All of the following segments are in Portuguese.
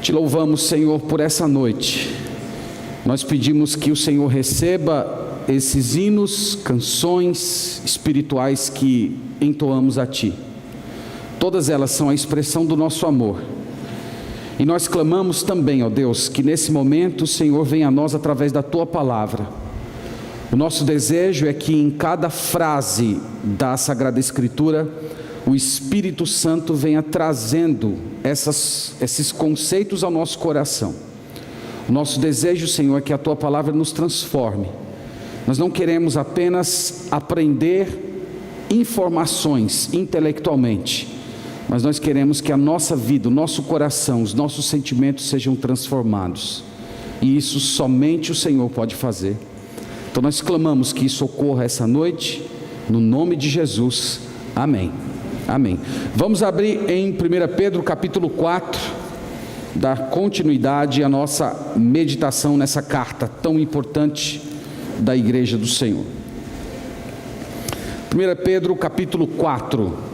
Te louvamos, Senhor, por essa noite. Nós pedimos que o Senhor receba esses hinos, canções espirituais que entoamos a Ti. Todas elas são a expressão do nosso amor. E nós clamamos também, ó Deus, que nesse momento o Senhor venha a nós através da Tua palavra. O nosso desejo é que em cada frase da Sagrada Escritura, o Espírito Santo venha trazendo esses conceitos ao nosso coração. O nosso desejo, Senhor, é que a Tua palavra nos transforme. Nós não queremos apenas aprender informações intelectualmente, mas nós queremos que a nossa vida, o nosso coração, os nossos sentimentos sejam transformados. E isso somente o Senhor pode fazer. Então nós clamamos que isso ocorra essa noite, no nome de Jesus. Amém. Amém. Vamos abrir em 1 Pedro capítulo 4, dar continuidade à nossa meditação nessa carta tão importante da Igreja do Senhor. 1 Pedro capítulo 4.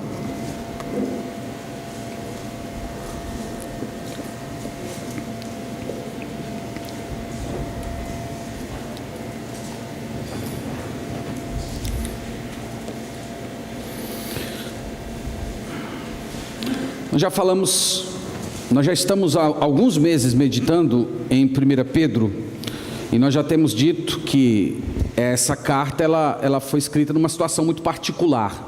Nós já estamos há alguns meses meditando em 1 Pedro, e nós já temos dito que essa carta ela foi escrita numa situação muito particular.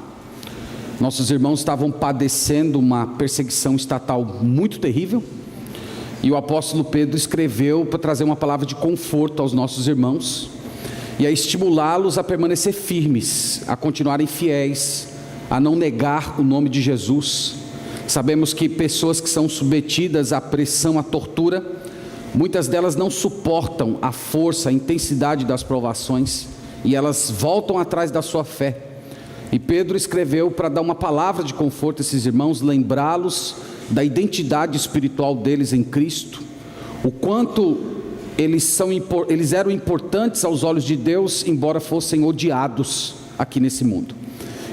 Nossos irmãos estavam padecendo uma perseguição estatal muito terrível, e o apóstolo Pedro escreveu para trazer uma palavra de conforto aos nossos irmãos, e a estimulá-los a permanecer firmes, a continuarem fiéis, a não negar o nome de Jesus. Sabemos que pessoas que são submetidas à pressão, à tortura, muitas delas não suportam a força, a intensidade das provações, e elas voltam atrás da sua fé. E Pedro escreveu para dar uma palavra de conforto a esses irmãos, lembrá-los da identidade espiritual deles em Cristo, o quanto eles eram importantes aos olhos de Deus, embora fossem odiados aqui nesse mundo.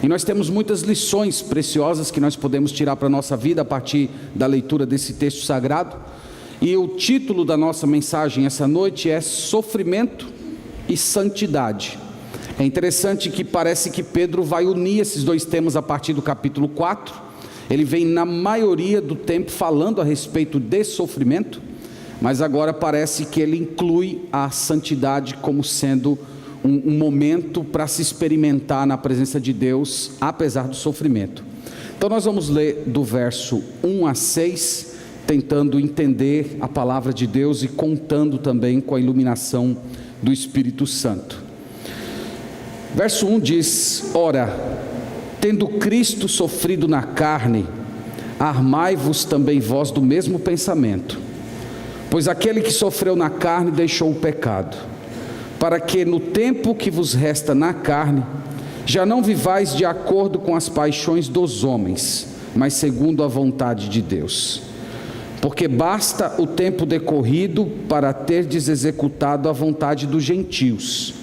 E nós temos muitas lições preciosas que nós podemos tirar para a nossa vida a partir da leitura desse texto sagrado. E o título da nossa mensagem essa noite é Sofrimento e Santidade. É interessante que parece que Pedro vai unir esses dois temas a partir do capítulo 4. Ele vem na maioria do tempo falando a respeito de sofrimento, mas agora parece que ele inclui a santidade como sendo um momento para se experimentar na presença de Deus, apesar do sofrimento. Então nós vamos ler do verso 1 a 6, tentando entender a palavra de Deus e contando também com a iluminação do Espírito Santo. Verso 1 diz: Ora, tendo Cristo sofrido na carne, armai-vos também vós do mesmo pensamento, pois aquele que sofreu na carne deixou o pecado, para que no tempo que vos resta na carne, já não vivais de acordo com as paixões dos homens, mas segundo a vontade de Deus. Porque basta o tempo decorrido para terdes executado a vontade dos gentios,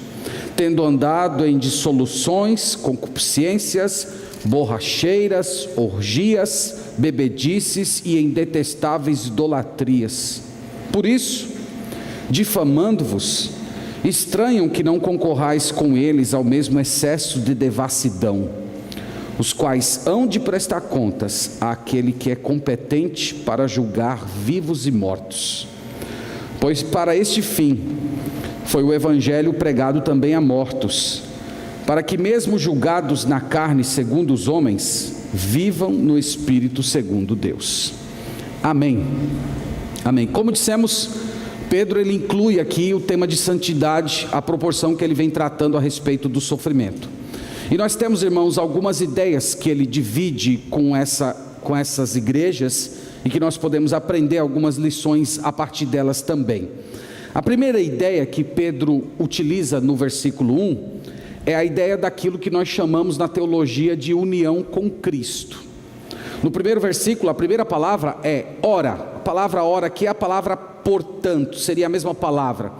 tendo andado em dissoluções, concupiscências, borracheiras, orgias, bebedices e em detestáveis idolatrias. Por isso, difamando-vos, estranham que não concorrais com eles ao mesmo excesso de devassidão, os quais hão de prestar contas àquele que é competente para julgar vivos e mortos. Pois para este fim foi o evangelho pregado também a mortos, para que mesmo julgados na carne segundo os homens, vivam no Espírito segundo Deus. Amém. Amém. Como dissemos, Pedro ele inclui aqui o tema de santidade, a proporção que ele vem tratando a respeito do sofrimento. E nós temos, irmãos, algumas ideias que ele divide com essas igrejas e que nós podemos aprender algumas lições a partir delas também. A primeira ideia que Pedro utiliza no versículo 1 é a ideia daquilo que nós chamamos na teologia de união com Cristo. No primeiro versículo, a primeira palavra é ora. A palavra ora aqui é a palavra portanto, seria a mesma palavra.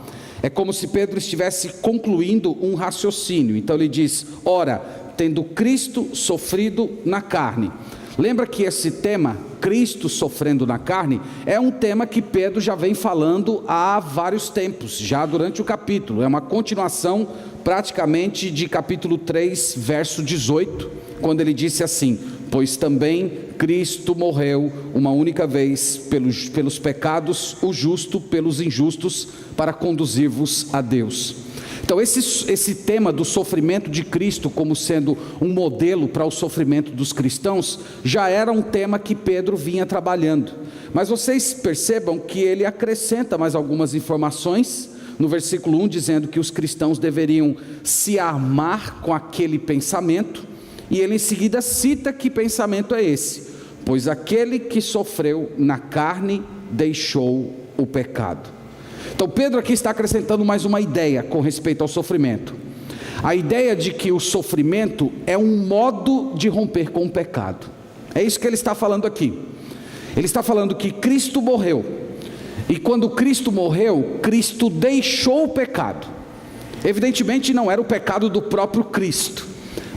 É como se Pedro estivesse concluindo um raciocínio. Então ele diz: ora, tendo Cristo sofrido na carne. Lembra que esse tema, Cristo sofrendo na carne, é um tema que Pedro já vem falando há vários tempos, já durante o capítulo. É uma continuação praticamente de capítulo 3, verso 18, quando ele disse assim: pois também Cristo morreu uma única vez pelos pecados, o justo pelos injustos, para conduzir-vos a Deus. Então esse tema do sofrimento de Cristo como sendo um modelo para o sofrimento dos cristãos, já era um tema que Pedro vinha trabalhando. Mas vocês percebam que ele acrescenta mais algumas informações no versículo 1, dizendo que os cristãos deveriam se armar com aquele pensamento, e ele em seguida cita que pensamento é esse: pois aquele que sofreu na carne deixou o pecado. Então Pedro aqui está acrescentando mais uma ideia com respeito ao sofrimento. A ideia de que o sofrimento é um modo de romper com o pecado. É isso que ele está falando aqui. Ele está falando que Cristo morreu, e quando Cristo morreu, Cristo deixou o pecado. Evidentemente não era o pecado do próprio Cristo,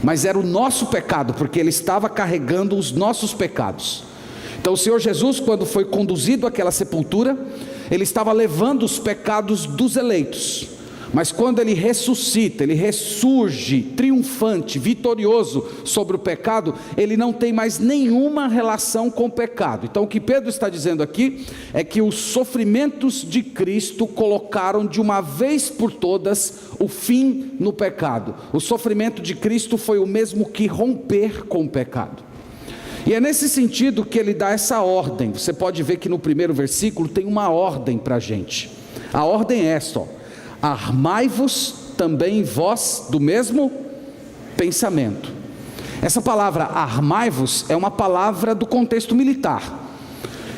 mas era o nosso pecado, porque ele estava carregando os nossos pecados. Então o Senhor Jesus, quando foi conduzido àquela sepultura, ele estava levando os pecados dos eleitos. Mas quando ele ressuscita, ele ressurge triunfante, vitorioso sobre o pecado, ele não tem mais nenhuma relação com o pecado. Então o que Pedro está dizendo aqui é que os sofrimentos de Cristo colocaram de uma vez por todas o fim no pecado. O sofrimento de Cristo foi o mesmo que romper com o pecado. E é nesse sentido que ele dá essa ordem. Você pode ver que no primeiro versículo tem uma ordem para a gente. A ordem é essa: armai-vos também vós do mesmo pensamento. Essa palavra armai-vos é uma palavra do contexto militar.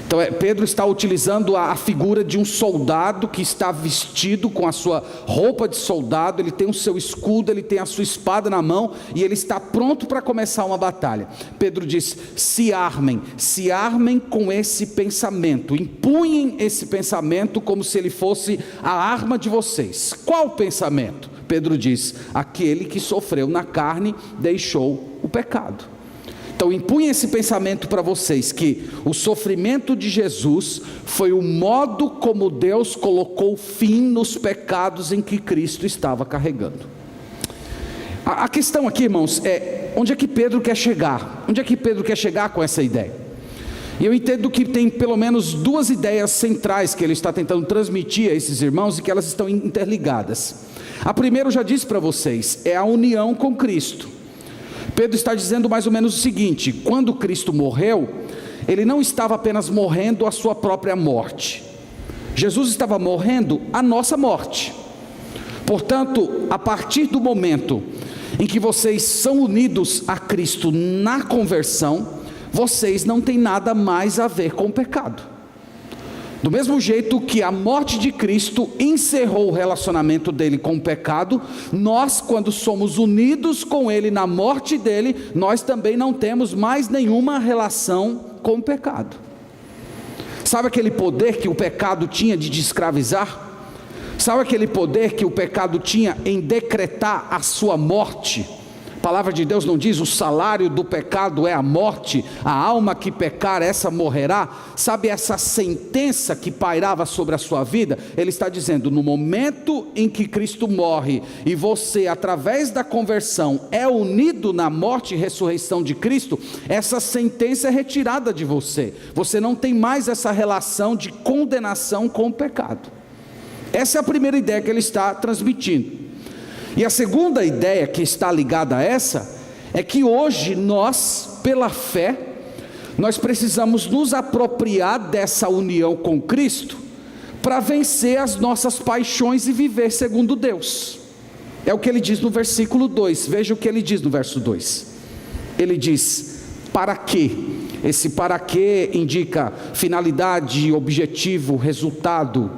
Então Pedro está utilizando a figura de um soldado que está vestido com a sua roupa de soldado, ele tem o seu escudo, ele tem a sua espada na mão, e ele está pronto para começar uma batalha. Pedro diz: se armem com esse pensamento, empunhem esse pensamento como se ele fosse a arma de vocês. Qual pensamento? Pedro diz: aquele que sofreu na carne deixou o pecado. Então empunhe esse pensamento para vocês, que o sofrimento de Jesus foi o modo como Deus colocou fim nos pecados em que Cristo estava carregando. A questão aqui, irmãos, é onde é que Pedro quer chegar? Onde é que Pedro quer chegar com essa ideia? E eu entendo que tem pelo menos duas ideias centrais que ele está tentando transmitir a esses irmãos, e que elas estão interligadas. A primeira eu já disse para vocês, é a união com Cristo. Pedro está dizendo mais ou menos o seguinte: quando Cristo morreu, ele não estava apenas morrendo a sua própria morte, Jesus estava morrendo a nossa morte. Portanto, a partir do momento em que vocês são unidos a Cristo na conversão, vocês não têm nada mais a ver com o pecado. Do mesmo jeito que a morte de Cristo encerrou o relacionamento dele com o pecado, nós, quando somos unidos com ele na morte dele, nós também não temos mais nenhuma relação com o pecado. Sabe aquele poder que o pecado tinha de te escravizar? Sabe aquele poder que o pecado tinha em decretar a sua morte? A palavra de Deus não diz: o salário do pecado é a morte, a alma que pecar, essa morrerá? Sabe essa sentença que pairava sobre a sua vida? Ele está dizendo: no momento em que Cristo morre, e você, através da conversão, é unido na morte e ressurreição de Cristo, essa sentença é retirada de você. Você não tem mais essa relação de condenação com o pecado. Essa é a primeira ideia que ele está transmitindo. E a segunda ideia que está ligada a essa, é que hoje nós, pela fé, nós precisamos nos apropriar dessa união com Cristo, para vencer as nossas paixões e viver segundo Deus. É o que ele diz no versículo 2, veja o que ele diz no verso 2, ele diz: para quê? Esse para quê indica finalidade, objetivo, resultado.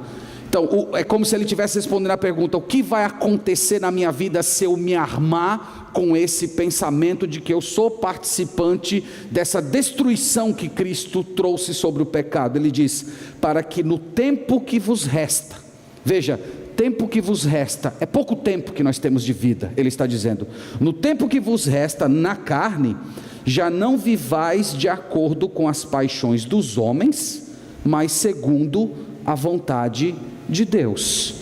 Então, é como se ele estivesse respondendo a pergunta: o que vai acontecer na minha vida se eu me armar com esse pensamento de que eu sou participante dessa destruição que Cristo trouxe sobre o pecado? Ele diz: para que no tempo que vos resta, veja, tempo que vos resta, é pouco tempo que nós temos de vida, ele está dizendo, no tempo que vos resta na carne, já não vivais de acordo com as paixões dos homens, mas segundo a vontade de Deus.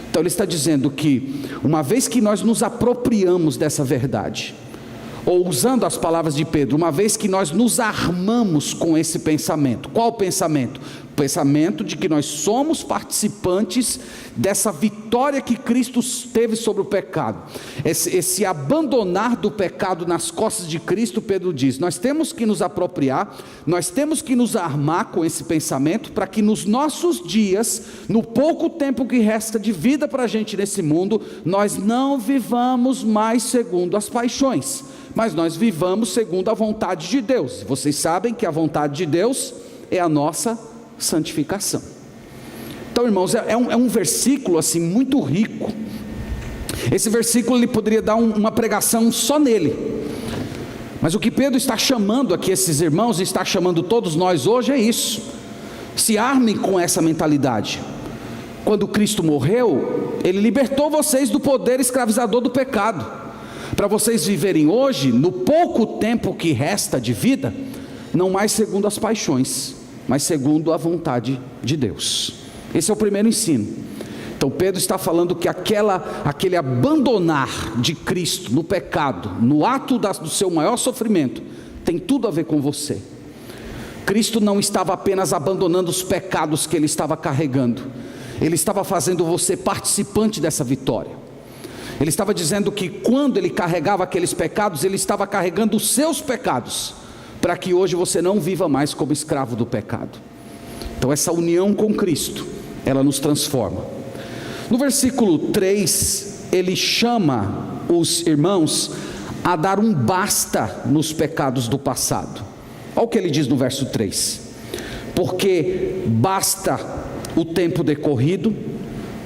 Então ele está dizendo que, uma vez que nós nos apropriamos dessa verdade, ou usando as palavras de Pedro, uma vez que nós nos armamos com esse pensamento. Qual pensamento? O pensamento de que nós somos participantes dessa vitória que Cristo teve sobre o pecado. Esse abandonar do pecado nas costas de Cristo, Pedro diz, nós temos que nos apropriar, nós temos que nos armar com esse pensamento, para que nos nossos dias, no pouco tempo que resta de vida para a gente nesse mundo, nós não vivamos mais segundo as paixões, mas nós vivamos segundo a vontade de Deus. Vocês sabem que a vontade de Deus é a nossa santificação. Então, irmãos, é um versículo assim muito rico. Esse versículo ele poderia dar uma pregação só nele, mas o que Pedro está chamando aqui esses irmãos, e está chamando todos nós hoje, é isso: se armem com essa mentalidade. Quando Cristo morreu, Ele libertou vocês do poder escravizador do pecado, para vocês viverem hoje, no pouco tempo que resta de vida, não mais segundo as paixões, mas segundo a vontade de Deus. Esse é o primeiro ensino. Então Pedro está falando que aquele abandonar de Cristo no pecado, no ato do seu maior sofrimento, tem tudo a ver com você. Cristo não estava apenas abandonando os pecados que Ele estava carregando, Ele estava fazendo você participante dessa vitória. Ele estava dizendo que quando Ele carregava aqueles pecados, Ele estava carregando os seus pecados, para que hoje você não viva mais como escravo do pecado. Então essa união com Cristo, ela nos transforma. No versículo 3, ele chama os irmãos a dar um basta nos pecados do passado. Olha o que ele diz no verso 3: porque basta o tempo decorrido,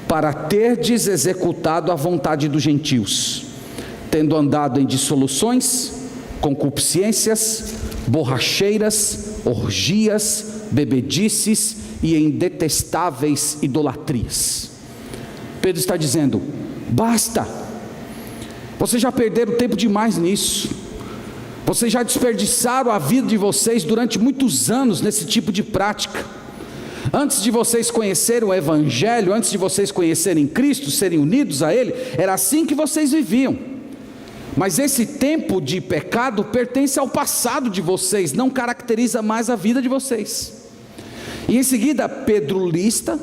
para terdes executado a vontade dos gentios, tendo andado em dissoluções, concupiscências, borracheiras, orgias, bebedices e em detestáveis idolatrias. Pedro está dizendo: basta, vocês já perderam tempo demais nisso, vocês já desperdiçaram a vida de vocês durante muitos anos nesse tipo de prática. Antes de vocês conhecerem o Evangelho, antes de vocês conhecerem Cristo, serem unidos a Ele, era assim que vocês viviam. Mas esse tempo de pecado pertence ao passado de vocês, não caracteriza mais a vida de vocês. E em seguida Pedro lista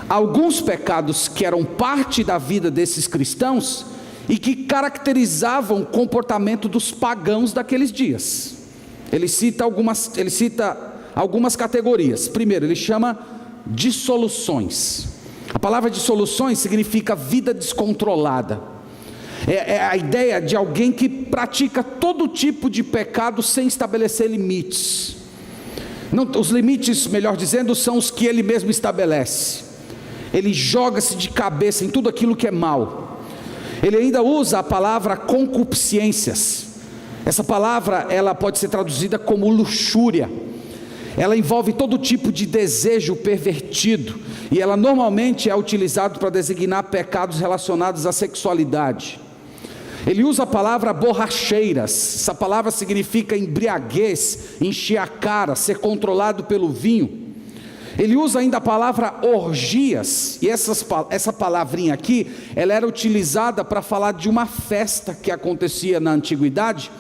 alguns pecados que eram parte da vida desses cristãos e que caracterizavam o comportamento dos pagãos daqueles dias. Ele cita algumas categorias. Primeiro, ele chama dissoluções. A palavra dissoluções significa vida descontrolada. É a ideia de alguém que pratica todo tipo de pecado sem estabelecer limites. Não, os limites, melhor dizendo, são os que ele mesmo estabelece. Ele joga-se de cabeça em tudo aquilo que é mal. Ele ainda usa a palavra concupiscências. Essa palavra, ela pode ser traduzida como luxúria. Ela envolve todo tipo de desejo pervertido, e ela normalmente é utilizada para designar pecados relacionados à sexualidade. Ele usa a palavra borracheiras. Essa palavra significa embriaguez, encher a cara, ser controlado pelo vinho. Ele usa ainda a palavra orgias, e essa palavrinha aqui, ela era utilizada para falar de uma festa que acontecia na antiguidade,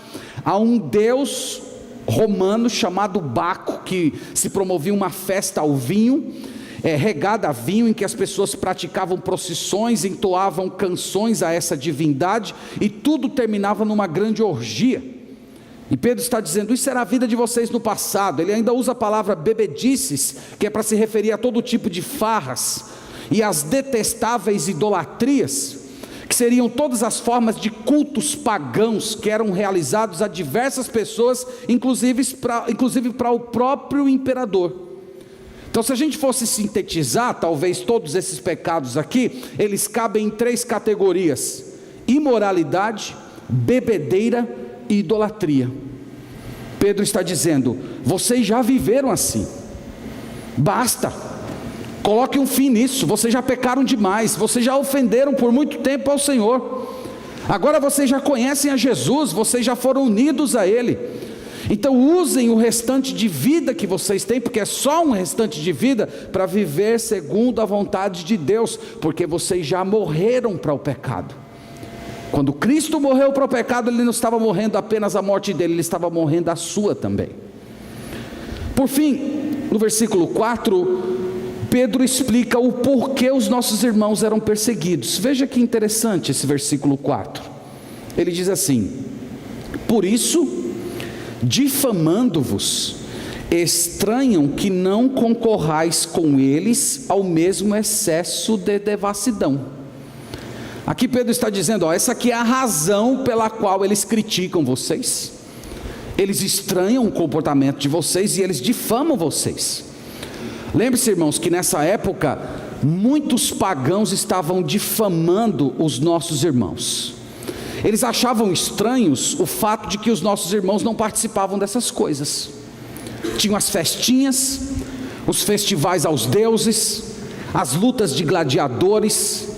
a um deus romano chamado Baco, que se promovia uma festa ao vinho, regada a vinho, em que as pessoas praticavam procissões, entoavam canções a essa divindade, e tudo terminava numa grande orgia. E Pedro está dizendo: isso era a vida de vocês no passado. Ele ainda usa a palavra bebedices, que é para se referir a todo tipo de farras, e as detestáveis idolatrias, que seriam todas as formas de cultos pagãos que eram realizados a diversas pessoas, inclusive para o próprio imperador. Então, se a gente fosse sintetizar, talvez todos esses pecados aqui, eles cabem em 3 categorias: imoralidade, bebedeira e idolatria. Pedro está dizendo: vocês já viveram assim, basta, coloque um fim nisso. Vocês já pecaram demais, vocês já ofenderam por muito tempo ao Senhor. Agora vocês já conhecem a Jesus, vocês já foram unidos a Ele. Então usem o restante de vida que vocês têm, porque é só um restante de vida, para viver segundo a vontade de Deus, porque vocês já morreram para o pecado. Quando Cristo morreu para o pecado, Ele não estava morrendo apenas a morte dele, Ele estava morrendo a sua também. Por fim, no versículo 4, Pedro explica o porquê os nossos irmãos eram perseguidos. Veja que interessante esse versículo 4. Ele diz assim: por isso, difamando-vos, estranham que não concorrais com eles ao mesmo excesso de devassidão. Aqui Pedro está dizendo, essa aqui é a razão pela qual eles criticam vocês. Eles estranham o comportamento de vocês e eles difamam vocês. Lembre-se, irmãos, que nessa época muitos pagãos estavam difamando os nossos irmãos. Eles achavam estranhos o fato de que os nossos irmãos não participavam dessas coisas. Tinham as festinhas, os festivais aos deuses, as lutas de gladiadores.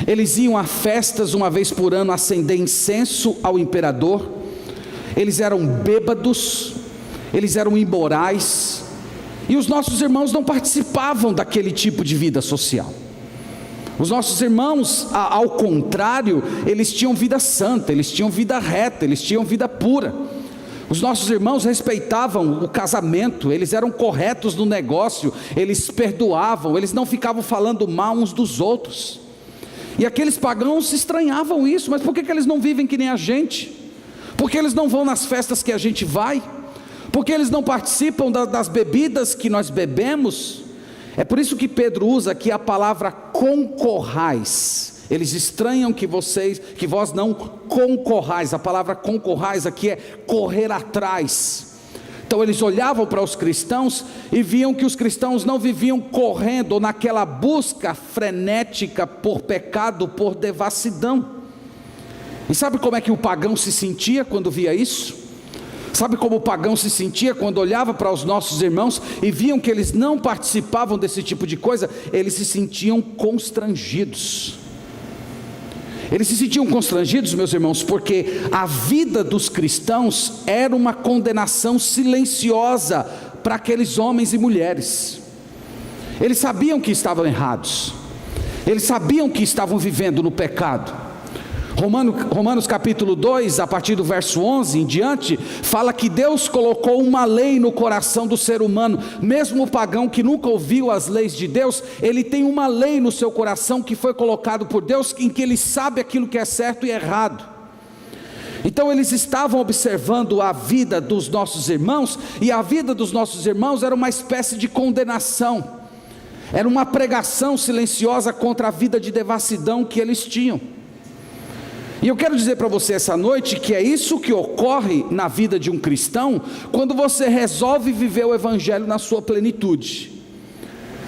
Eles iam a festas uma vez por ano acender incenso ao imperador. Eles eram bêbados, eles eram imorais. E os nossos irmãos não participavam daquele tipo de vida social. Os nossos irmãos, ao contrário, eles tinham vida santa, eles tinham vida reta, eles tinham vida pura. Os nossos irmãos respeitavam o casamento, eles eram corretos no negócio, eles perdoavam, eles não ficavam falando mal uns dos outros. E aqueles pagãos estranhavam isso, mas por que eles não vivem que nem a gente? Por que eles não vão nas festas que a gente vai? Por que eles não participam das bebidas que nós bebemos? É por isso que Pedro usa aqui a palavra concorrais. Eles estranham que vós não concorrais. A palavra concorrais aqui é correr atrás. Então eles olhavam para os cristãos e viam que os cristãos não viviam correndo naquela busca frenética por pecado, por devassidão. E sabe como é que o pagão se sentia quando via isso? Sabe como o pagão se sentia quando olhava para os nossos irmãos e viam que eles não participavam desse tipo de coisa? Eles se sentiam constrangidos. Eles se sentiam constrangidos, meus irmãos, porque a vida dos cristãos era uma condenação silenciosa para aqueles homens e mulheres. Eles sabiam que estavam errados, eles sabiam que estavam vivendo no pecado. Romanos capítulo 2, a partir do verso 11 em diante, fala que Deus colocou uma lei no coração do ser humano. Mesmo o pagão que nunca ouviu as leis de Deus, ele tem uma lei no seu coração que foi colocado por Deus, em que ele sabe aquilo que é certo e errado. Então eles estavam observando a vida dos nossos irmãos, e a vida dos nossos irmãos era uma espécie de condenação, era uma pregação silenciosa contra a vida de devassidão que eles tinham. E eu quero dizer para você essa noite que é isso que ocorre na vida de um cristão quando você resolve viver o evangelho na sua plenitude.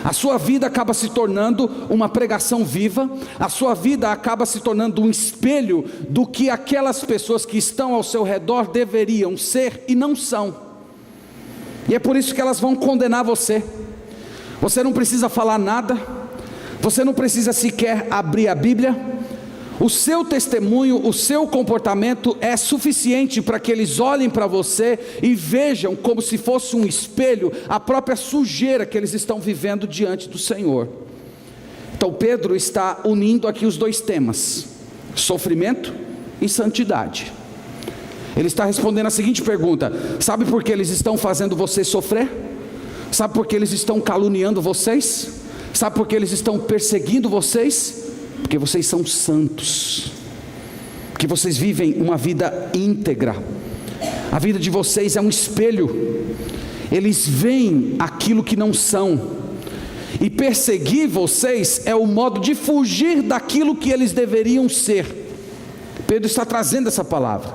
A sua vida acaba se tornando uma pregação viva, a sua vida acaba se tornando um espelho do que aquelas pessoas que estão ao seu redor deveriam ser e não são. E é por isso que elas vão condenar você. Você não precisa falar nada, você não precisa sequer abrir a Bíblia. O seu testemunho, o seu comportamento é suficiente para que eles olhem para você e vejam como se fosse um espelho a própria sujeira que eles estão vivendo diante do Senhor. Então Pedro está unindo aqui os dois temas, sofrimento e santidade. Ele está respondendo a seguinte pergunta: sabe por que eles estão fazendo você sofrer? Sabe por que eles estão caluniando vocês? Sabe por que eles estão perseguindo vocês? Porque vocês são santos, porque vocês vivem uma vida íntegra. A vida de vocês é um espelho. Eles veem aquilo que não são, e perseguir vocês é o modo de fugir daquilo que eles deveriam ser. Pedro está trazendo essa palavra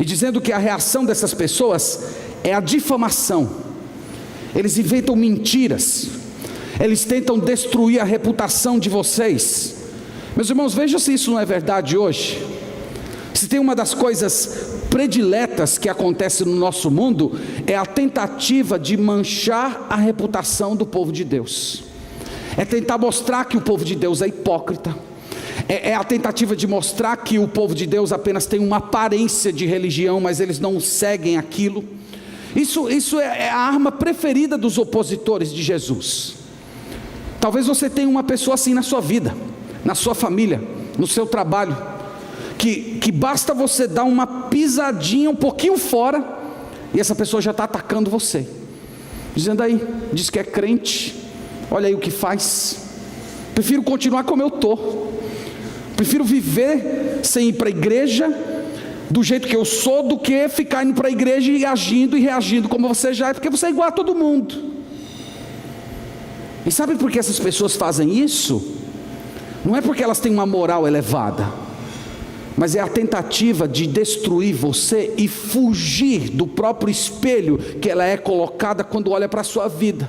e dizendo que a reação dessas pessoas é a difamação. Eles inventam mentiras, eles tentam destruir a reputação de vocês. Meus irmãos, veja se isso não é verdade hoje. Se tem uma das coisas prediletas que acontece no nosso mundo, é a tentativa de manchar a reputação do povo de Deus. É tentar mostrar que o povo de Deus é hipócrita. É a tentativa de mostrar que o povo de Deus apenas tem uma aparência de religião, mas eles não seguem aquilo. Isso é a arma preferida dos opositores de Jesus. Talvez você tenha uma pessoa assim na sua vida, na sua família, no seu trabalho, que basta você dar uma pisadinha um pouquinho fora, e essa pessoa já está atacando você, dizendo aí, diz que é crente, olha aí o que faz. Prefiro continuar como eu estou, prefiro viver sem ir para a igreja, do jeito que eu sou, do que ficar indo para a igreja e agindo e reagindo como você já é, porque você é igual a todo mundo. E sabe por que essas pessoas fazem isso? Não é porque elas têm uma moral elevada, mas é a tentativa de destruir você e fugir do próprio espelho que ela é colocada quando olha para a sua vida.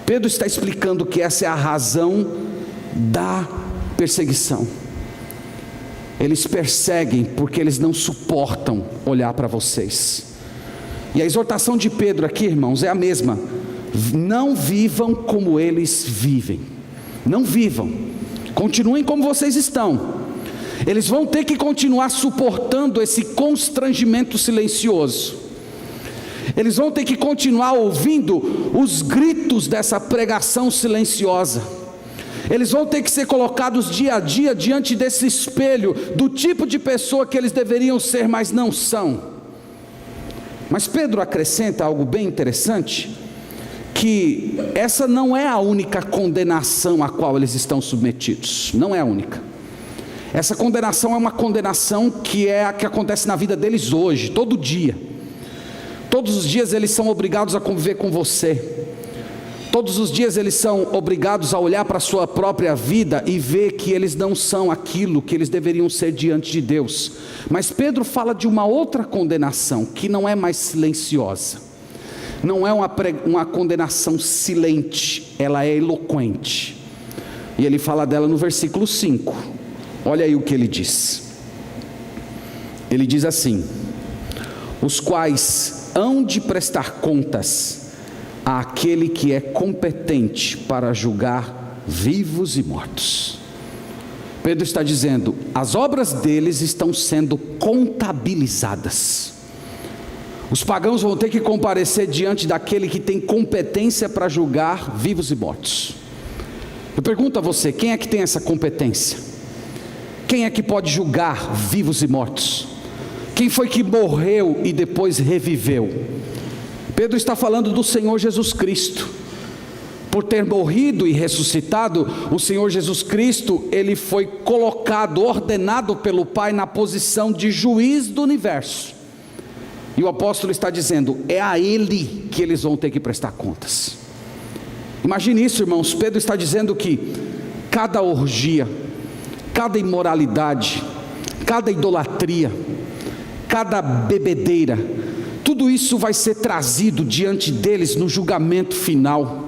Pedro está explicando que essa é a razão da perseguição. Eles perseguem porque eles não suportam olhar para vocês. E a exortação de Pedro aqui, irmãos, é a mesma: não vivam como eles vivem. Não vivam, continuem como vocês estão. Eles vão ter que continuar suportando esse constrangimento silencioso. Eles vão ter que continuar ouvindo os gritos dessa pregação silenciosa. Eles vão ter que ser colocados dia a dia diante desse espelho do tipo de pessoa que eles deveriam ser, mas não são. Mas Pedro acrescenta algo bem interessante, que essa não é a única condenação a qual eles estão submetidos. Não é a única. Essa condenação é uma condenação que é a que acontece na vida deles hoje, todo dia. Todos os dias eles são obrigados a conviver com você. Todos os dias eles são obrigados a olhar para a sua própria vida e ver que eles não são aquilo que eles deveriam ser diante de Deus. Mas Pedro fala de uma outra condenação, que não é mais silenciosa. Não é uma condenação silente, ela é eloquente. E ele fala dela no versículo 5. Olha aí o que ele diz. Ele diz assim: os quais hão de prestar contas àquele que é competente para julgar vivos e mortos. Pedro está dizendo, as obras deles estão sendo contabilizadas. Os pagãos vão ter que comparecer diante daquele que tem competência para julgar vivos e mortos. Eu pergunto a você, quem é que tem essa competência? Quem é que pode julgar vivos e mortos? Quem foi que morreu e depois reviveu? Pedro está falando do Senhor Jesus Cristo. Por ter morrido e ressuscitado, o Senhor Jesus Cristo, ele foi colocado, ordenado pelo Pai na posição de juiz do universo. E o apóstolo está dizendo, é a ele que eles vão ter que prestar contas. Imagine isso, irmãos. Pedro está dizendo que cada orgia, cada imoralidade, cada idolatria, cada bebedeira, tudo isso vai ser trazido diante deles no julgamento final.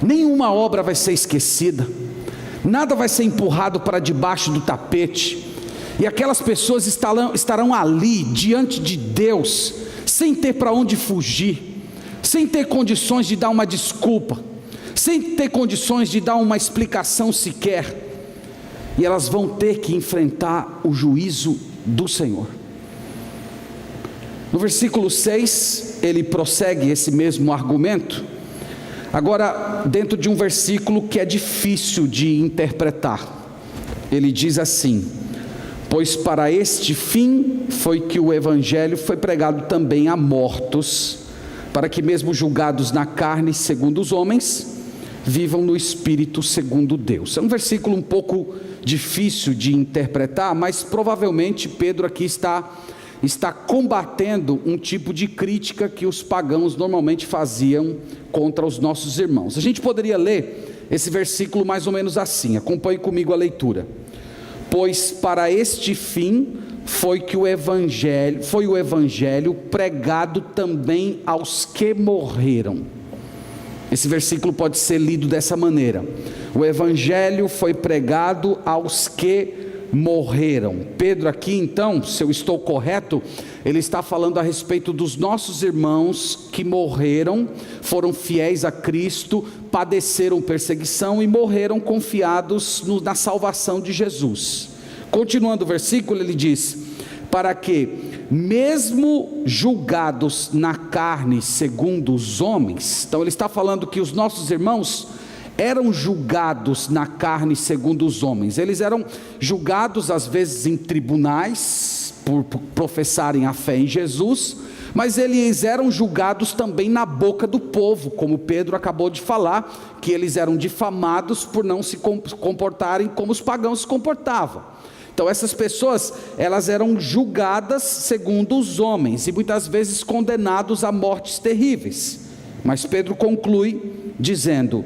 Nenhuma obra vai ser esquecida, nada vai ser empurrado para debaixo do tapete, e aquelas pessoas estarão ali diante de Deus, sem ter para onde fugir, sem ter condições de dar uma desculpa, sem ter condições de dar uma explicação sequer, e elas vão ter que enfrentar o juízo do Senhor. No versículo 6, ele prossegue esse mesmo argumento, agora dentro de um versículo que é difícil de interpretar. Ele diz assim: pois para este fim foi que o evangelho foi pregado também a mortos, para que mesmo julgados na carne segundo os homens, vivam no espírito segundo Deus. É um versículo um pouco difícil de interpretar, mas provavelmente Pedro aqui está combatendo um tipo de crítica que os pagãos normalmente faziam contra os nossos irmãos. A gente poderia ler esse versículo mais ou menos assim, acompanhe comigo a leitura. Pois para este fim foi o evangelho pregado também aos que morreram. Esse versículo pode ser lido dessa maneira: o evangelho foi pregado aos que morreram. Pedro aqui então, se eu estou correto, ele está falando a respeito dos nossos irmãos que morreram, foram fiéis a Cristo, padeceram perseguição e morreram confiados na salvação de Jesus. Continuando o versículo, ele diz: para que mesmo julgados na carne segundo os homens. Então ele está falando que os nossos irmãos eram julgados na carne segundo os homens. Eles eram julgados às vezes em tribunais por professarem a fé em Jesus, mas eles eram julgados também na boca do povo, como Pedro acabou de falar, que eles eram difamados por não se comportarem como os pagãos se comportavam. Então essas pessoas, elas eram julgadas segundo os homens, e muitas vezes condenados a mortes terríveis. Mas Pedro conclui dizendo: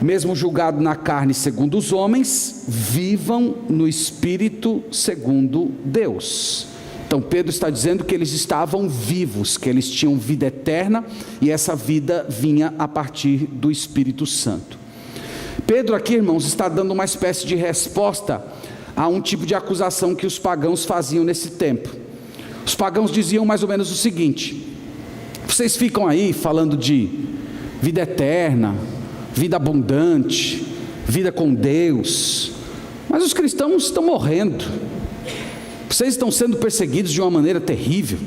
mesmo julgado na carne segundo os homens, vivam no Espírito segundo Deus. Então Pedro está dizendo que eles estavam vivos, que eles tinham vida eterna, e essa vida vinha a partir do Espírito Santo. Pedro aqui, irmãos, está dando uma espécie de resposta a um tipo de acusação que os pagãos faziam nesse tempo. Os pagãos diziam mais ou menos o seguinte: vocês ficam aí falando de vida eterna, vida abundante, vida com Deus, mas os cristãos estão morrendo, vocês estão sendo perseguidos de uma maneira terrível,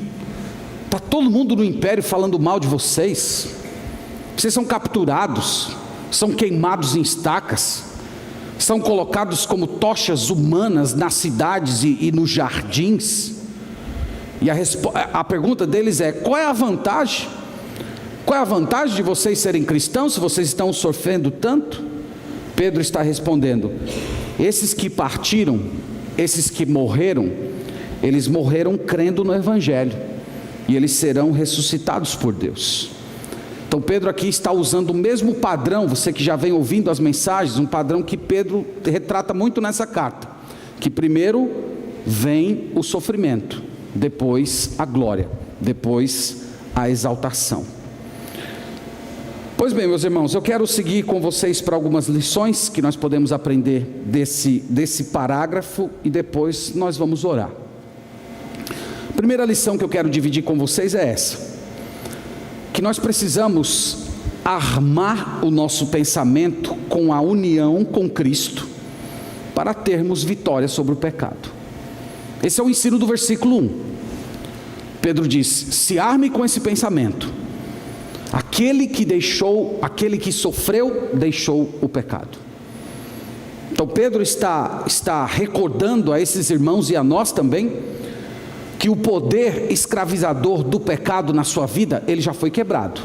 está todo mundo no império falando mal de vocês, vocês são capturados, são queimados em estacas, são colocados como tochas humanas nas cidades e nos jardins. E a pergunta deles é: qual é a vantagem? Qual é a vantagem de vocês serem cristãos se vocês estão sofrendo tanto? Pedro está respondendo: esses que partiram, esses que morreram, eles morreram crendo no Evangelho, e eles serão ressuscitados por Deus. Então Pedro aqui está usando o mesmo padrão, você que já vem ouvindo as mensagens, um padrão que Pedro retrata muito nessa carta, que primeiro vem o sofrimento, depois a glória, depois a exaltação. Pois bem, meus irmãos, eu quero seguir com vocês para algumas lições que nós podemos aprender desse parágrafo, e depois nós vamos orar. A primeira lição que eu quero dividir com vocês é essa: que nós precisamos armar o nosso pensamento com a união com Cristo, para termos vitória sobre o pecado. Esse é o ensino do versículo 1. Pedro diz: se arme com esse pensamento. Aquele que sofreu, deixou o pecado. Então Pedro está recordando a esses irmãos e a nós também, que o poder escravizador do pecado na sua vida, ele já foi quebrado.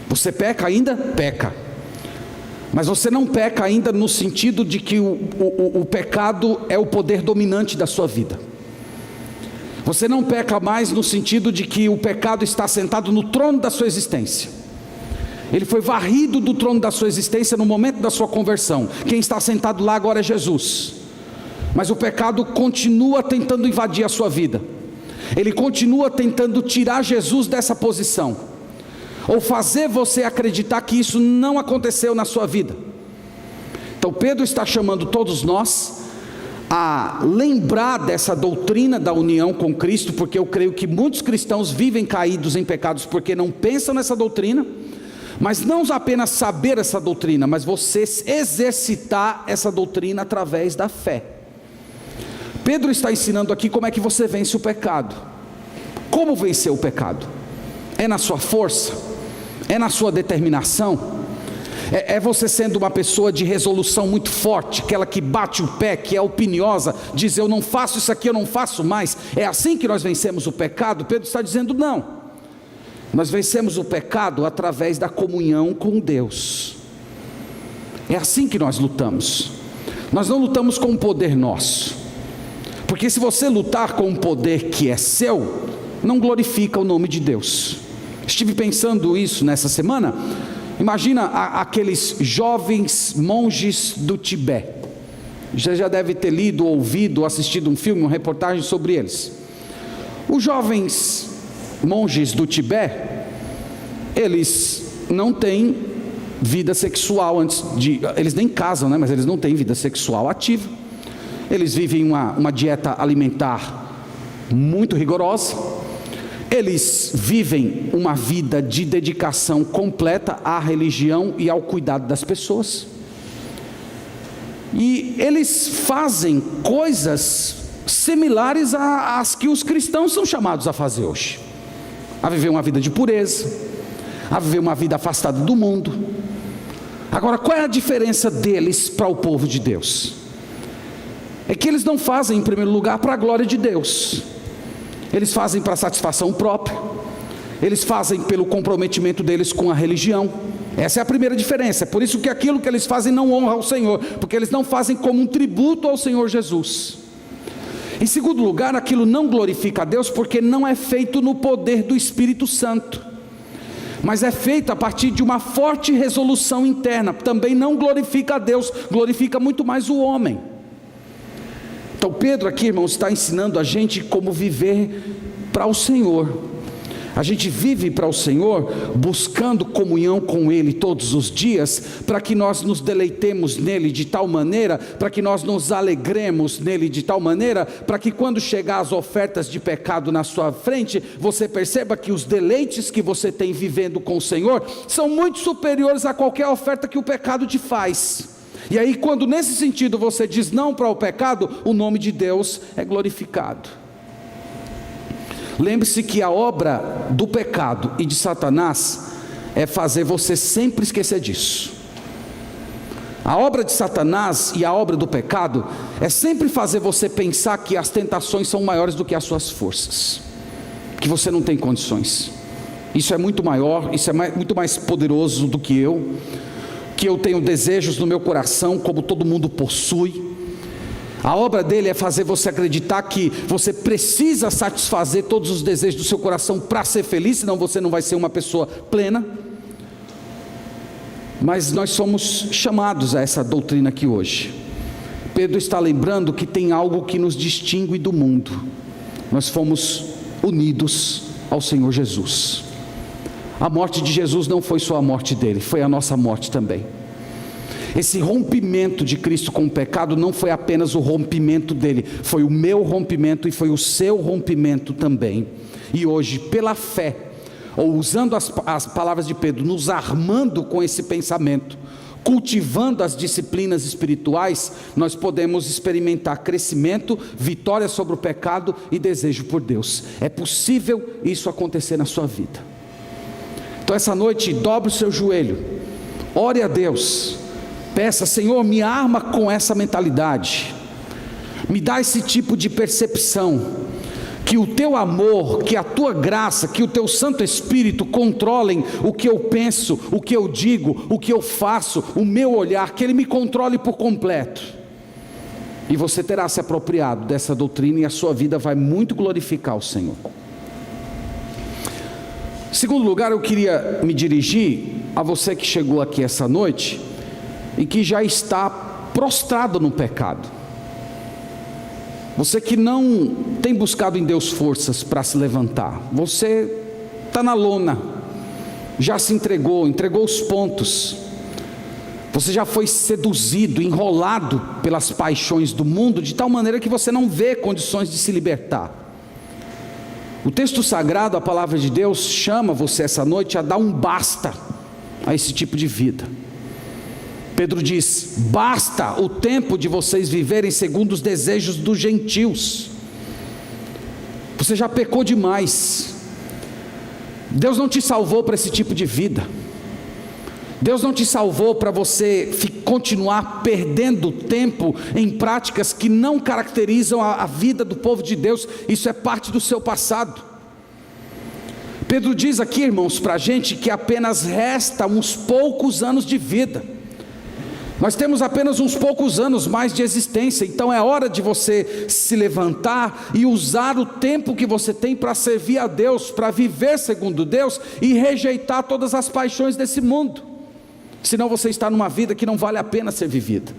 Você peca ainda? Peca. Mas você não peca ainda no sentido de que o pecado é o poder dominante da sua vida. Você não peca mais no sentido de que o pecado está sentado no trono da sua existência. Ele foi varrido do trono da sua existência no momento da sua conversão. Quem está sentado lá agora é Jesus. Mas o pecado continua tentando invadir a sua vida. Ele continua tentando tirar Jesus dessa posição, ou fazer você acreditar que isso não aconteceu na sua vida. Então Pedro está chamando todos nós a lembrar dessa doutrina da união com Cristo, porque eu creio que muitos cristãos vivem caídos em pecados porque não pensam nessa doutrina, mas não apenas saber essa doutrina, mas você exercitar essa doutrina através da fé. Pedro está ensinando aqui como é que você vence o pecado. Como vencer o pecado? É na sua força? É na sua determinação? É você sendo uma pessoa de resolução muito forte, aquela que bate o pé, que é opiniosa, diz: eu não faço isso aqui, eu não faço mais. É assim que nós vencemos o pecado? Pedro está dizendo: não. Nós vencemos o pecado através da comunhão com Deus. É assim que nós lutamos. Nós não lutamos com um poder nosso, porque se você lutar com um poder que é seu, não glorifica o nome de Deus. Estive pensando isso nessa semana. Imagina aqueles jovens monges do Tibete. Você já deve ter lido, ouvido, assistido um filme, uma reportagem sobre eles. Os jovens monges do Tibete, eles não têm vida sexual eles nem casam, né? Mas eles não têm vida sexual ativa. Eles vivem uma dieta alimentar muito rigorosa. Eles vivem uma vida de dedicação completa à religião e ao cuidado das pessoas. E eles fazem coisas similares às que os cristãos são chamados a fazer hoje: a viver uma vida de pureza, a viver uma vida afastada do mundo. Agora, qual é a diferença deles para o povo de Deus? É que eles não fazem, em primeiro lugar, para a glória de Deus. Eles fazem para a satisfação própria. Eles fazem pelo comprometimento deles com a religião. Essa é a primeira diferença. É por isso que aquilo que eles fazem não honra ao Senhor, porque eles não fazem como um tributo ao Senhor Jesus. Em segundo lugar, aquilo não glorifica a Deus, porque não é feito no poder do Espírito Santo, mas é feito a partir de uma forte resolução interna. Também não glorifica a Deus, glorifica muito mais o homem. Então Pedro aqui, irmãos, está ensinando a gente como viver para o Senhor. A gente vive para o Senhor, buscando comunhão com Ele todos os dias, para que nós nos deleitemos nele de tal maneira, para que nós nos alegremos nele de tal maneira, para que quando chegar as ofertas de pecado na sua frente, você perceba que os deleites que você tem vivendo com o Senhor, são muito superiores a qualquer oferta que o pecado te faz. E aí, quando nesse sentido você diz não para o pecado, o nome de Deus é glorificado. Lembre-se que a obra do pecado e de Satanás é fazer você sempre esquecer disso. A obra de Satanás e a obra do pecado é sempre fazer você pensar que as tentações são maiores do que as suas forças, que você não tem condições. Isso é muito maior, isso é muito mais poderoso do que eu tenho desejos no meu coração como todo mundo possui. A obra dele é fazer você acreditar que você precisa satisfazer todos os desejos do seu coração para ser feliz, senão você não vai ser uma pessoa plena. Mas nós somos chamados a essa doutrina aqui hoje. Pedro está lembrando que tem algo que nos distingue do mundo: nós fomos unidos ao Senhor Jesus. A morte de Jesus não foi só a morte dele, foi a nossa morte também. Esse rompimento de Cristo com o pecado não foi apenas o rompimento dele, foi o meu rompimento e foi o seu rompimento também. E hoje, pela fé, ou usando as palavras de Pedro, nos armando com esse pensamento, cultivando as disciplinas espirituais, nós podemos experimentar crescimento, vitória sobre o pecado e desejo por Deus. É possível isso acontecer na sua vida. Então essa noite, dobre o seu joelho, ore a Deus, peça: Senhor, me arma com essa mentalidade, me dá esse tipo de percepção, que o teu amor, que a tua graça, que o teu Santo Espírito controlem o que eu penso, o que eu digo, o que eu faço, o meu olhar, que ele me controle por completo. E você terá se apropriado dessa doutrina e a sua vida vai muito glorificar o Senhor. Em segundo lugar, eu queria me dirigir a você que chegou aqui essa noite e que já está prostrado no pecado. Você que não tem buscado em Deus forças para se levantar, você está na lona, já se entregou os pontos, você já foi seduzido, enrolado pelas paixões do mundo, de tal maneira que você não vê condições de se libertar. O texto sagrado, a palavra de Deus, chama você essa noite a dar um basta a esse tipo de vida. Pedro diz: basta o tempo de vocês viverem segundo os desejos dos gentios. Você já pecou demais. Deus não te salvou para esse tipo de vida. Deus não te salvou para você continuar perdendo tempo em práticas que não caracterizam a vida do povo de Deus. Isso é parte do seu passado. Pedro diz aqui, irmãos, para a gente que apenas resta uns poucos anos de vida. Nós temos apenas uns poucos anos mais de existência, então é hora de você se levantar e usar o tempo que você tem para servir a Deus, para viver segundo Deus e rejeitar todas as paixões desse mundo. Senão você está numa vida que não vale a pena ser vivida.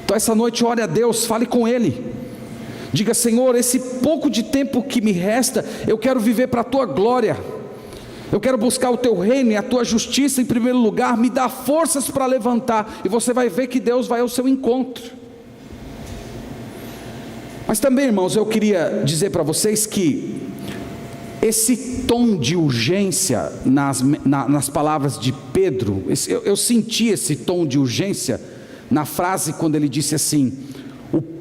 Então essa noite ore a Deus, fale com Ele. Diga: Senhor, esse pouco de tempo que me resta, eu quero viver para a Tua glória. Eu quero buscar o Teu reino e a Tua justiça em primeiro lugar. Me dá forças para levantar. E você vai ver que Deus vai ao seu encontro. Mas também, irmãos, eu queria dizer para vocês que esse tom de urgência nas palavras de Pedro, eu senti esse tom de urgência na frase quando ele disse assim: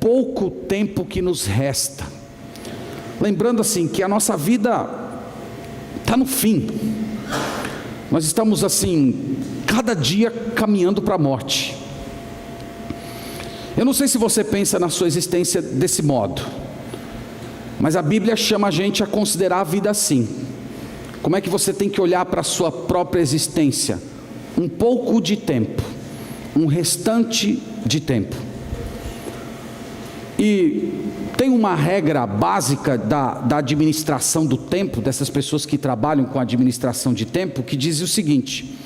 pouco tempo que nos resta. Lembrando assim, que a nossa vida está no fim. Nós estamos assim, cada dia caminhando para a morte. Eu não sei se você pensa na sua existência desse modo, mas a Bíblia chama a gente a considerar a vida assim. Como é que você tem que olhar para a sua própria existência? Um pouco de tempo, um restante de tempo. E tem uma regra básica da administração do tempo, dessas pessoas que trabalham com administração de tempo, que diz o seguinte: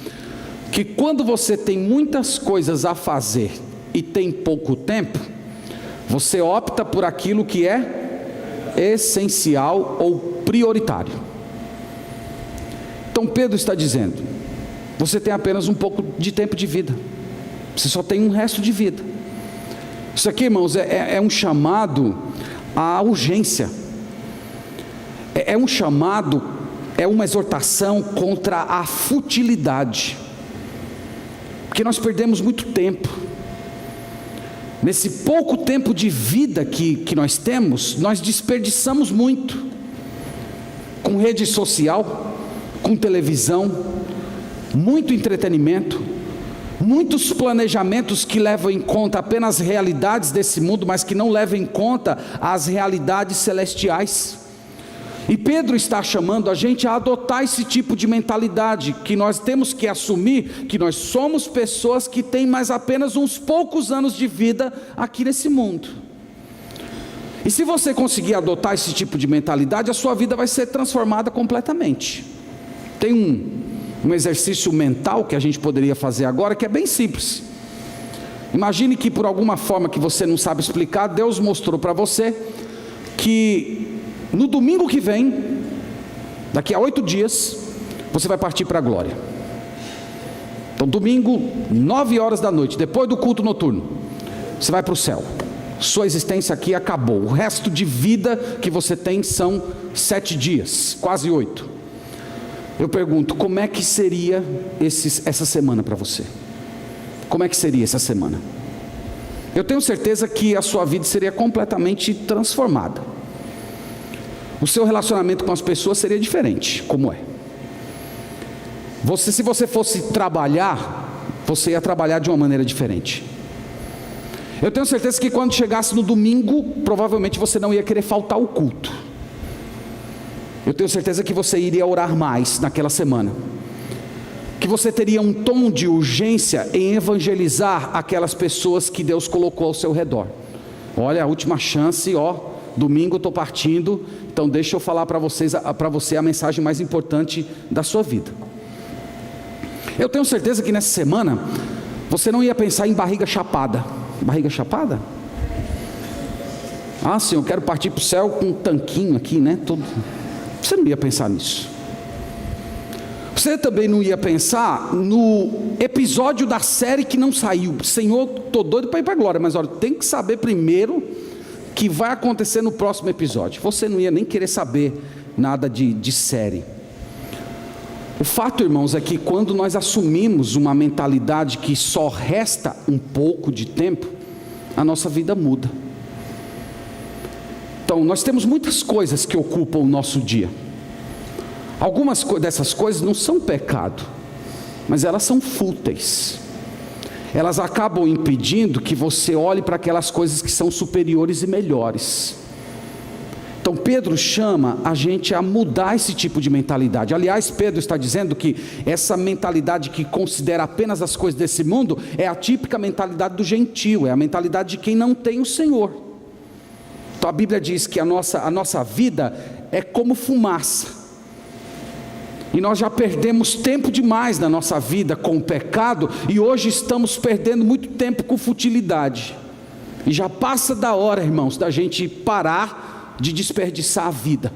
que quando você tem muitas coisas a fazer e tem pouco tempo, você opta por aquilo que é essencial ou prioritário. Então Pedro está dizendo: você tem apenas um pouco de tempo de vida, você só tem um resto de vida. Isso aqui, irmãos, é um chamado à urgência, é um chamado, é uma exortação contra a futilidade, porque nós perdemos muito tempo. Nesse pouco tempo de vida que nós temos, nós desperdiçamos muito, com rede social, com televisão, muito entretenimento, muitos planejamentos que levam em conta apenas realidades desse mundo, mas que não levam em conta as realidades celestiais. E Pedro está chamando a gente a adotar esse tipo de mentalidade, que nós temos que assumir que nós somos pessoas que têm mais apenas uns poucos anos de vida aqui nesse mundo. E se você conseguir adotar esse tipo de mentalidade, a sua vida vai ser transformada completamente. Tem um exercício mental que a gente poderia fazer agora, que é bem simples. Imagine que por alguma forma que você não sabe explicar, Deus mostrou para você que no domingo que vem, daqui a 8 dias, você vai partir para a glória. Então domingo, 9 horas da noite, depois do culto noturno, você vai para o céu. Sua existência aqui acabou. O resto de vida que você tem são 7 dias, quase 8. Eu pergunto, como é que seria essa semana para você? Como é que seria essa semana? Eu tenho certeza que a sua vida seria completamente transformada. O seu relacionamento com as pessoas seria diferente, como é? Se você fosse trabalhar, você ia trabalhar de uma maneira diferente. Eu tenho certeza que quando chegasse no domingo, provavelmente você não ia querer faltar ao culto. Eu tenho certeza que você iria orar mais naquela semana, que você teria um tom de urgência em evangelizar aquelas pessoas que Deus colocou ao seu redor. Olha, a última chance, domingo eu estou partindo, então deixa eu falar para você a mensagem mais importante da sua vida. Eu tenho certeza que nessa semana você não ia pensar em barriga chapada. Barriga chapada? Ah, sim, eu quero partir para o céu com um tanquinho aqui, né? Você não ia pensar nisso. Você também não ia pensar no episódio da série que não saiu. Senhor, estou doido para ir para a glória, mas olha, tem que saber primeiro que vai acontecer no próximo episódio. Você não ia nem querer saber nada de série. O fato, irmãos, é que quando nós assumimos uma mentalidade que só resta um pouco de tempo, a nossa vida muda. Então, nós temos muitas coisas que ocupam o nosso dia. Algumas dessas coisas não são pecado, mas elas são fúteis. Elas acabam impedindo que você olhe para aquelas coisas que são superiores e melhores. Então Pedro chama a gente a mudar esse tipo de mentalidade. Aliás, Pedro está dizendo que essa mentalidade que considera apenas as coisas desse mundo é a típica mentalidade do gentio, é a mentalidade de quem não tem o Senhor. Então a Bíblia diz que a nossa vida é como fumaça. E nós já perdemos tempo demais na nossa vida com o pecado, e hoje estamos perdendo muito tempo com futilidade. E já passa da hora, irmãos, da gente parar de desperdiçar a vida.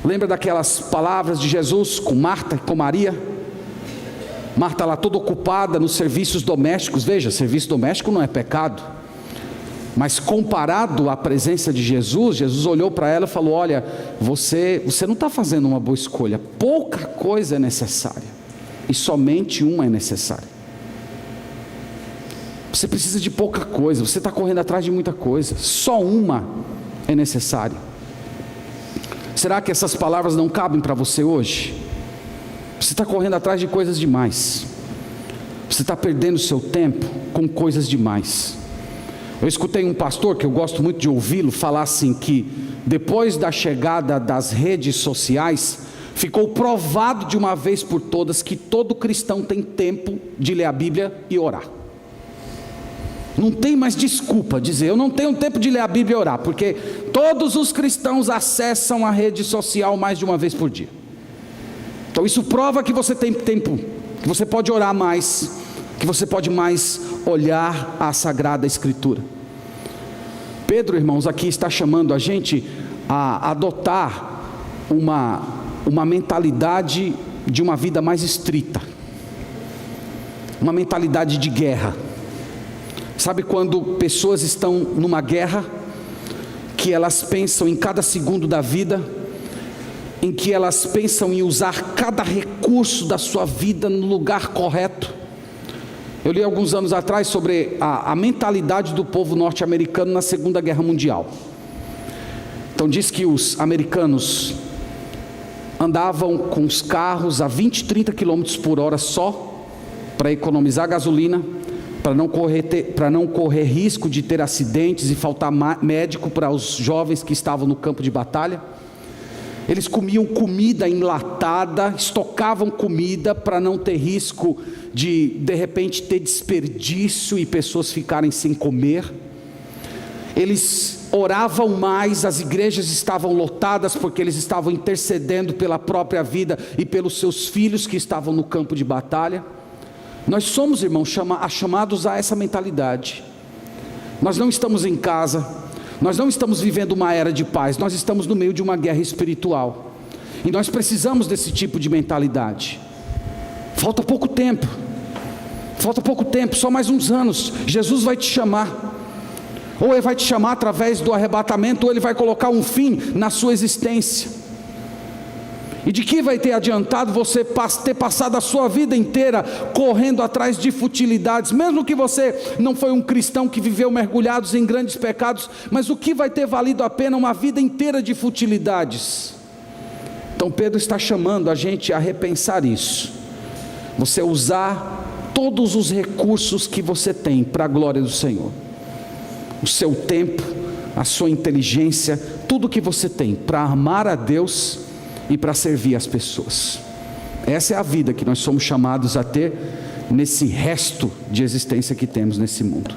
Lembra daquelas palavras de Jesus com Marta e com Maria? Marta lá toda ocupada nos serviços domésticos. Veja, serviço doméstico não é pecado, mas comparado à presença de Jesus, Jesus olhou para ela e falou: olha, você não está fazendo uma boa escolha. Pouca coisa é necessária, e somente uma é necessária. Você precisa de pouca coisa, você está correndo atrás de muita coisa, só uma é necessária. Será que essas palavras não cabem para você hoje? Você está correndo atrás de coisas demais, você está perdendo seu tempo com coisas demais. Eu escutei um pastor, que eu gosto muito de ouvi-lo, falar assim, que depois da chegada das redes sociais, ficou provado de uma vez por todas que todo cristão tem tempo de ler a Bíblia e orar. Não tem mais desculpa dizer, eu não tenho tempo de ler a Bíblia e orar, porque todos os cristãos acessam a rede social mais de uma vez por dia. Então isso prova que você tem tempo, que você pode orar mais, que você pode mais olhar a Sagrada Escritura. Pedro, irmãos, aqui está chamando a gente a adotar uma mentalidade de uma vida mais estrita, uma mentalidade de guerra. Sabe quando pessoas estão numa guerra, que elas pensam em cada segundo da vida, em que elas pensam em usar cada recurso da sua vida no lugar correto? Eu li alguns anos atrás sobre a mentalidade do povo norte-americano na Segunda Guerra Mundial. Então diz que os americanos andavam com os carros a 20, 30 km por hora só, para economizar gasolina, para não correr risco de ter acidentes e faltar médico para os jovens que estavam no campo de batalha. Eles comiam comida enlatada, estocavam comida para não ter risco de repente ter desperdício e pessoas ficarem sem comer. Eles oravam mais, as igrejas estavam lotadas porque eles estavam intercedendo pela própria vida e pelos seus filhos que estavam no campo de batalha. Nós somos, irmãos, chamados a essa mentalidade. Nós não estamos em casa, nós não estamos vivendo uma era de paz, nós estamos no meio de uma guerra espiritual, e nós precisamos desse tipo de mentalidade. Falta pouco tempo, só mais uns anos, Jesus vai te chamar, ou Ele vai te chamar através do arrebatamento, ou Ele vai colocar um fim na sua existência. E de que vai ter adiantado você ter passado a sua vida inteira correndo atrás de futilidades, mesmo que você não foi um cristão que viveu mergulhados em grandes pecados, mas o que vai ter valido a pena uma vida inteira de futilidades? Então Pedro está chamando a gente a repensar isso. Você usar todos os recursos que você tem para a glória do Senhor, o seu tempo, a sua inteligência, tudo que você tem para amar a Deus e para servir as pessoas. Essa é a vida que nós somos chamados a ter nesse resto de existência que temos nesse mundo.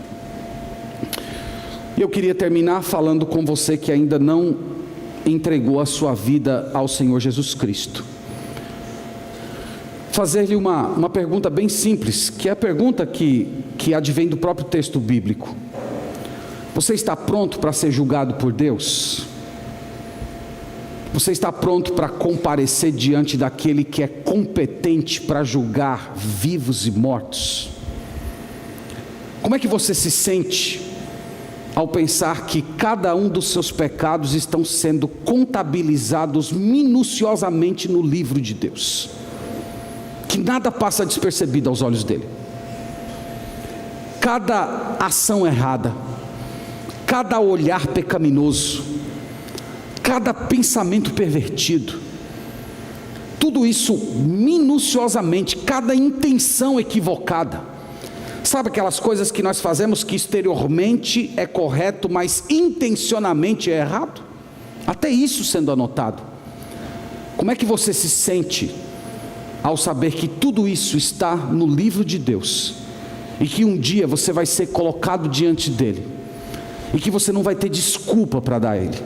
E eu queria terminar falando com você que ainda não entregou a sua vida ao Senhor Jesus Cristo. Fazer-lhe uma pergunta bem simples, que é a pergunta que advém do próprio texto bíblico. Você está pronto para ser julgado por Deus? Você está pronto para comparecer diante daquele que é competente para julgar vivos e mortos? Como é que você se sente ao pensar que cada um dos seus pecados estão sendo contabilizados minuciosamente no livro de Deus, que nada passa despercebido aos olhos dele? Cada ação errada, cada olhar pecaminoso, cada pensamento pervertido, tudo isso minuciosamente, cada intenção equivocada. Sabe aquelas coisas que nós fazemos que exteriormente é correto, mas intencionalmente é errado? Até isso sendo anotado. Como é que você se sente ao saber que tudo isso está no livro de Deus, e que um dia você vai ser colocado diante dele, e que você não vai ter desculpa para dar a ele,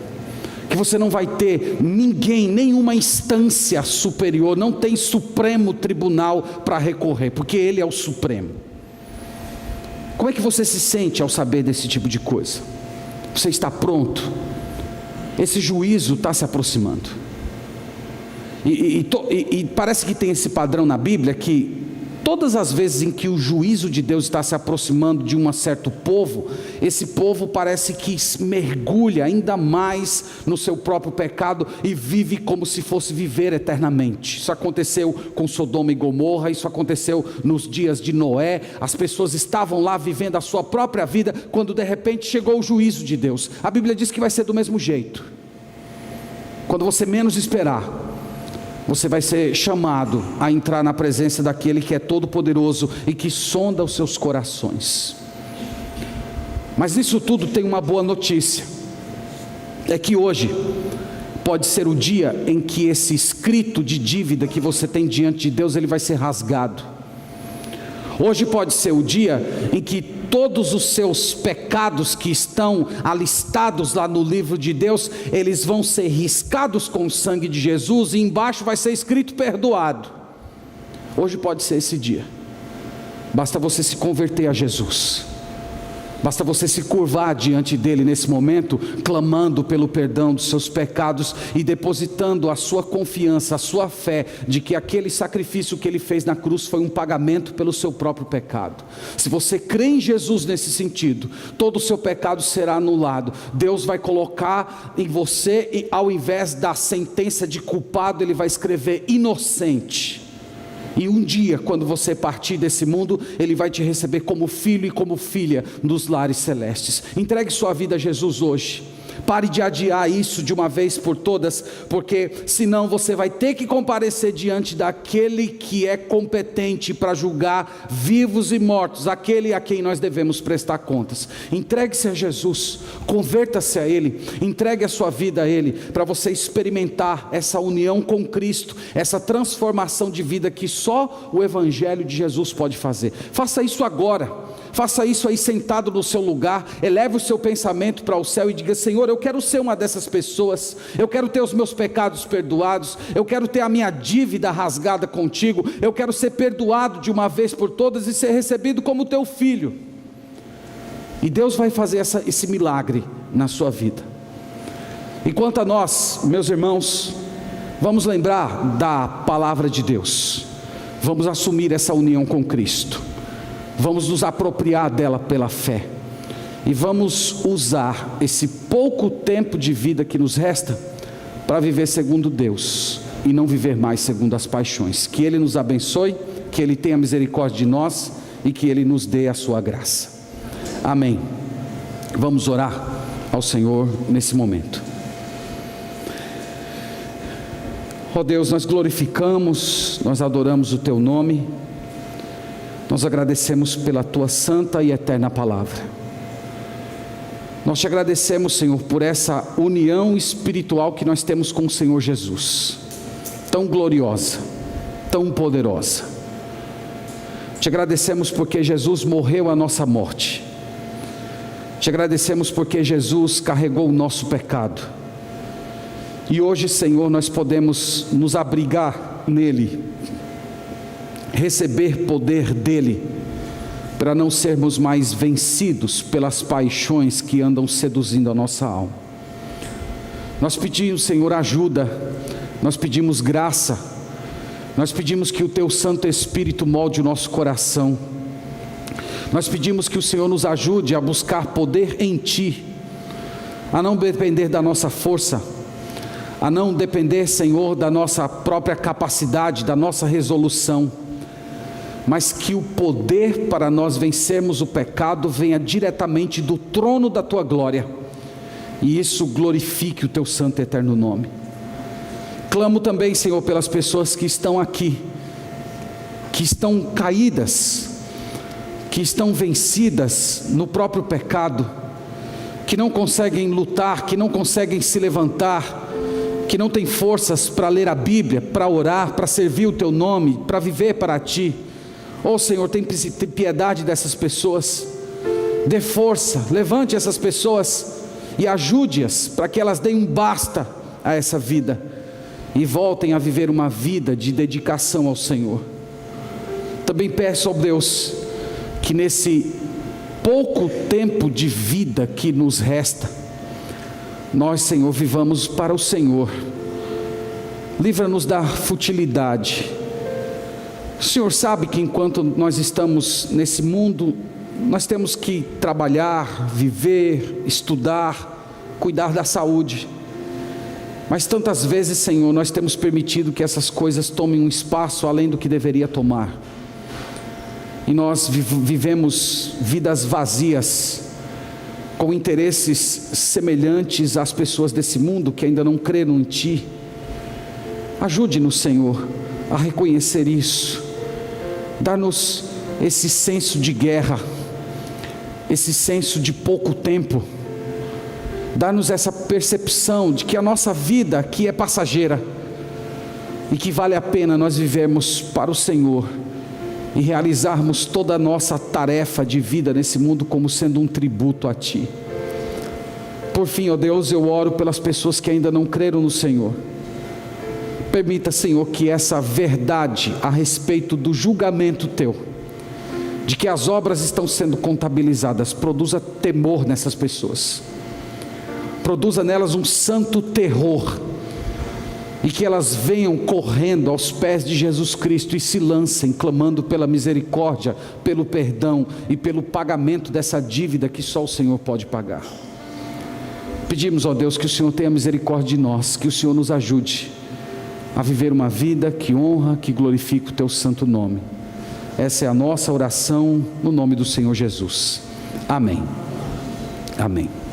que você não vai ter ninguém, nenhuma instância superior, não tem Supremo Tribunal para recorrer, porque Ele é o Supremo? Como é que você se sente ao saber desse tipo de coisa? Você está pronto? Esse juízo está se aproximando, e parece que tem esse padrão na Bíblia, que todas as vezes em que o juízo de Deus está se aproximando de um certo povo, esse povo parece que mergulha ainda mais no seu próprio pecado e vive como se fosse viver eternamente. Isso aconteceu com Sodoma e Gomorra, isso aconteceu nos dias de Noé. As pessoas estavam lá vivendo a sua própria vida, quando de repente chegou o juízo de Deus. A Bíblia diz que vai ser do mesmo jeito. Quando você menos esperar, você vai ser chamado a entrar na presença daquele que é todo poderoso e que sonda os seus corações. Mas nisso tudo tem uma boa notícia, é que hoje pode ser o dia em que esse escrito de dívida que você tem diante de Deus, ele vai ser rasgado. Hoje pode ser o dia em que todos os seus pecados que estão alistados lá no livro de Deus, eles vão ser riscados com o sangue de Jesus, e embaixo vai ser escrito perdoado. Hoje pode ser esse dia. Basta você se converter a Jesus. Basta você se curvar diante dele nesse momento, clamando pelo perdão dos seus pecados e depositando a sua confiança, a sua fé, de que aquele sacrifício que ele fez na cruz foi um pagamento pelo seu próprio pecado. Se você crê em Jesus nesse sentido, todo o seu pecado será anulado. Deus vai colocar em você, e ao invés da sentença de culpado, ele vai escrever inocente. E um dia, quando você partir desse mundo, ele vai te receber como filho e como filha nos lares celestes. Entregue sua vida a Jesus hoje. Pare de adiar isso de uma vez por todas, porque senão você vai ter que comparecer diante daquele que é competente para julgar vivos e mortos, aquele a quem nós devemos prestar contas. Entregue-se a Jesus, converta-se a Ele, entregue a sua vida a Ele, para você experimentar essa união com Cristo, essa transformação de vida que só o Evangelho de Jesus pode fazer. Faça isso agora. Faça isso aí sentado no seu lugar, eleve o seu pensamento para o céu e diga: Senhor, eu quero ser uma dessas pessoas, eu quero ter os meus pecados perdoados, eu quero ter a minha dívida rasgada contigo, eu quero ser perdoado de uma vez por todas e ser recebido como teu filho. E Deus vai fazer esse milagre na sua vida. Enquanto a nós, meus irmãos, vamos lembrar da palavra de Deus, vamos assumir essa união com Cristo, vamos nos apropriar dela pela fé, e vamos usar esse pouco tempo de vida que nos resta para viver segundo Deus e não viver mais segundo as paixões. Que Ele nos abençoe, que Ele tenha misericórdia de nós e que Ele nos dê a sua graça. Amém. Vamos orar ao Senhor nesse momento. Ó Deus, nós glorificamos, nós adoramos o Teu nome, nós agradecemos pela Tua santa e eterna palavra. Nós Te agradecemos, Senhor, por essa união espiritual que nós temos com o Senhor Jesus, tão gloriosa, tão poderosa. Te agradecemos porque Jesus morreu a nossa morte. Te agradecemos porque Jesus carregou o nosso pecado. E hoje, Senhor, nós podemos nos abrigar nele, receber poder dele, para não sermos mais vencidos pelas paixões que andam seduzindo a nossa alma. Nós pedimos, Senhor, ajuda, nós pedimos graça, nós pedimos que o Teu Santo Espírito molde o nosso coração, nós pedimos que o Senhor nos ajude a buscar poder em Ti, a não depender da nossa força, a não depender, Senhor, da nossa própria capacidade, da nossa resolução, mas que o poder para nós vencermos o pecado venha diretamente do trono da Tua glória, e isso glorifique o Teu santo e eterno nome. Clamo também, Senhor, pelas pessoas que estão aqui, que estão caídas, que estão vencidas no próprio pecado, que não conseguem lutar, que não conseguem se levantar, que não têm forças para ler a Bíblia, para orar, para servir o Teu nome, para viver para Ti. Oh Senhor, tem piedade dessas pessoas, dê força, levante essas pessoas e ajude-as para que elas deem um basta a essa vida e voltem a viver uma vida de dedicação ao Senhor. Também peço ao Deus que nesse pouco tempo de vida que nos resta, nós, Senhor, vivamos para o Senhor. Livra-nos da futilidade, O Senhor sabe que enquanto nós estamos nesse mundo, nós temos que trabalhar, viver, estudar, cuidar da saúde. Mas tantas vezes, Senhor, nós temos permitido que essas coisas tomem um espaço além do que deveria tomar. E nós vivemos vidas vazias, com interesses semelhantes às pessoas desse mundo que ainda não creram em Ti. Ajude-nos, Senhor, a reconhecer isso. Dá-nos esse senso de guerra, esse senso de pouco tempo. Dá-nos essa percepção de que a nossa vida aqui é passageira e que vale a pena nós vivermos para o Senhor e realizarmos toda a nossa tarefa de vida nesse mundo como sendo um tributo a Ti. Por fim, ó Deus, eu oro pelas pessoas que ainda não creram no Senhor. Permita, Senhor, que essa verdade a respeito do julgamento Teu, de que as obras estão sendo contabilizadas, produza temor nessas pessoas, produza nelas um santo terror, e que elas venham correndo aos pés de Jesus Cristo e se lancem, clamando pela misericórdia, pelo perdão e pelo pagamento dessa dívida que só o Senhor pode pagar. Pedimos, ó Deus, que o Senhor tenha misericórdia de nós, que o Senhor nos ajude a viver uma vida que honra, que glorifica o Teu santo nome. Essa é a nossa oração no nome do Senhor Jesus. Amém. Amém.